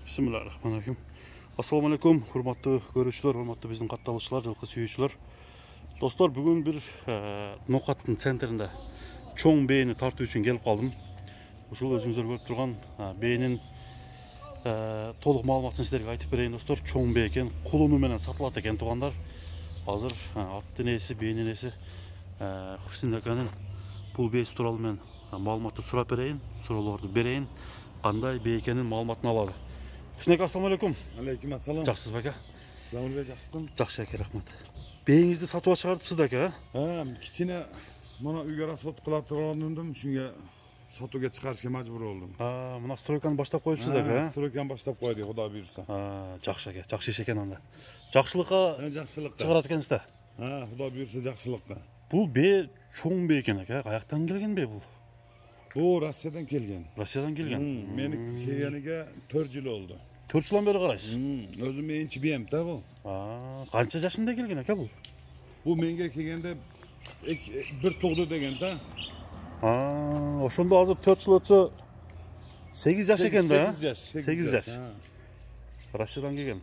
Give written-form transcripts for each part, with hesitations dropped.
Bismillahirrahmanirrahim. Assalamu alaikum, hurmatlı görüşçüler, hurmatlı bizden katılışçılar, жылқы сүйүүчүлөр. Dostlar, bugün bir Noqаттын центринде çoğun beyni tartуу үчүн келип калдым. Ушул өзүңүздөр көрүп турган бейнин толук маалыматын сиздерге айтып берейин достор. Çoğun бей экен, кулуну менен сатылат экен туугандар. Азыр аттын ээси, бейнин ээси Хусин аканын бул бейси тууралуу мен маалыматты сурап берейин, суроолорду берейин. Кандай бей экенин маалыматын алалы. Хусин ака, ассаламу алейкум. Алейкум ассалам. Жакшысыз ака? Замурбек, жакшысың? Жакшы ака, рахмат. Бейиңизди сатып чыгарыпсыз да ака? Кичине мына үйгө расход кыла тургандым, шуңга сатууга чыгарышка мажбур болдум. Мына стройканы баштап коюпсуз да ака? Стройканы баштап койду, Кудай буйрса. Жакшы ака, жакшы иш экен анда. Жакшылыкка чыгарат экенсиз да? Кудай буйрса жакшылыкка. Бул бей чоң бей экен ака, каяктан келген бей бул? Бул Россиядан келген. Россиядан келген. Мени келгениге 4 жыл oldu. 4 жылдан бери карайсыз? Өзүм энчи бейм да бул. Канча жашында келген ака бул? Бул менге келгенде bir тугду деген да. Ошондо азыр 4 жыл өтсө 8 жаш экен да? 8 жаш. Россиядан келген.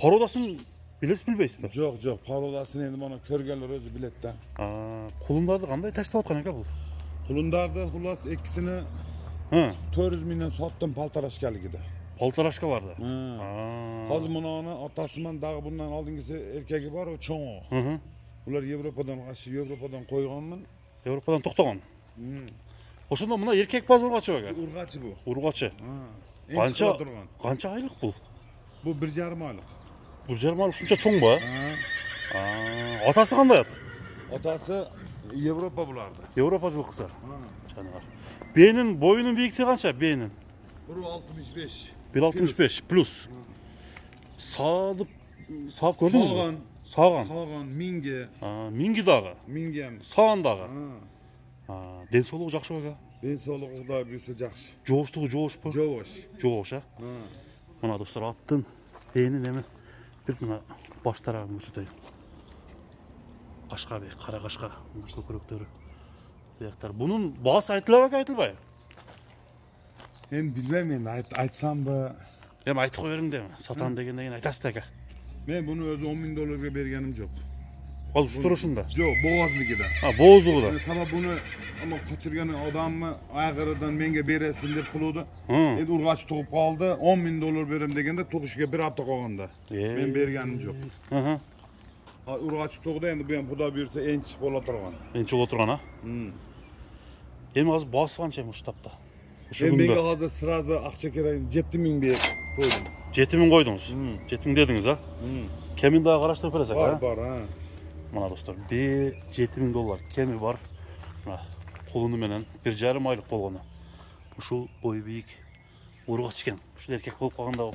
Пародасын билесиз билбейсизби? Жок, пародасын энди мана көргөнлөр өзү билет да. Кулундарды кандай таштап аткан ака бул? Кулундарды хулас экисini 400 миңден саттым Полторашкалыгыда. Полторашкаларды? Азыр мунаны атасынан дагы bundan алдыңгысы эркеги бар, о чоң. Булар Европадан койгонмун. Европадан токтогон. Ошондо мына эркек баз ургачы бага? Ургачы бу. Ургачы. Канча айлык бул? Бул 1,5 айлык. 1,5 айлык ушунча чоңбу? Атасы кандай ат? Атасы Европа буларды. Европа жылкысы. Жанагар. Бейнин боюнун бийиктиги канча бейнин? 1,65. 1,65 плюс. Саап көрдүңүзбү? Саган. Минги. Минги дагы. Мингем. Саган дагы. Ден соолугу жакшы бага? Ден соолугу Кудай буйрса жакшы. Жооштугу жоошпу? Жоош, Мына достор, аттын бейнин эми бир мына баш тарабын көрсөтөйүн. Кашка бей, кара кашка, көкүрөктөрү. Бияктар. Бунун баасы айтылабы, айтылбайбы? Эми билбейм, мен айтсамбы. Эми айтып кое бериң деми. Сатам дегенден кийин айтасыз да ака. Мен буну өзү $10,000 бергеним жок. Ал турушунда? Жок, боозлугуда. Бооздугуда. Сабап буну ама качырган адаммы айгырыдан менге бересин деп кылууду. Эди ургач тугуп калды, $10,000 берем дегенде тугушка бир апта калганда. Мен бергеним жок. Ургач тугду, энди бу эми Кудай буйрса энчи боло турган. Энчи боло турган, Эми азыр баасы канча эми ушул тапта? Менге азыр сразу акча керек 7,000 берип койдум. 7,000 койдуңуз? 7,000 дедиңиз, Кемин дагы караштырып бересиз, Бар, Мына достор, $7,000 кеми бар. Мына кулуну менен 1,5 айлык болгону. Ушул бою бийик ургач экен. Ушул эркек болуп калганда,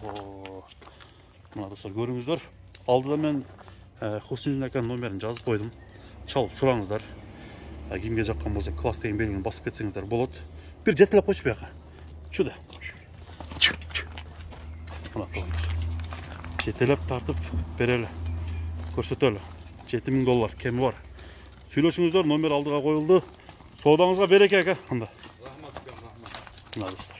мына достор, көрүңүздөр. Алдыда мен Хусин аканын номерин жазып койдум. Чалып сураңыздар. Кимге жаккан болсо класс деген белгини басып кетсеңиздер болот. Bir жетелеп койчу бияка. Чуда. Мына тоғандар. Жетелеп тартып берели. Көрсөтөлү. $7,000 кеми бар. Сүйлөшүңүздөр, номер алдыга коюлду. Соодаңызга береке ака. Анда. Рахмат. Мына достор.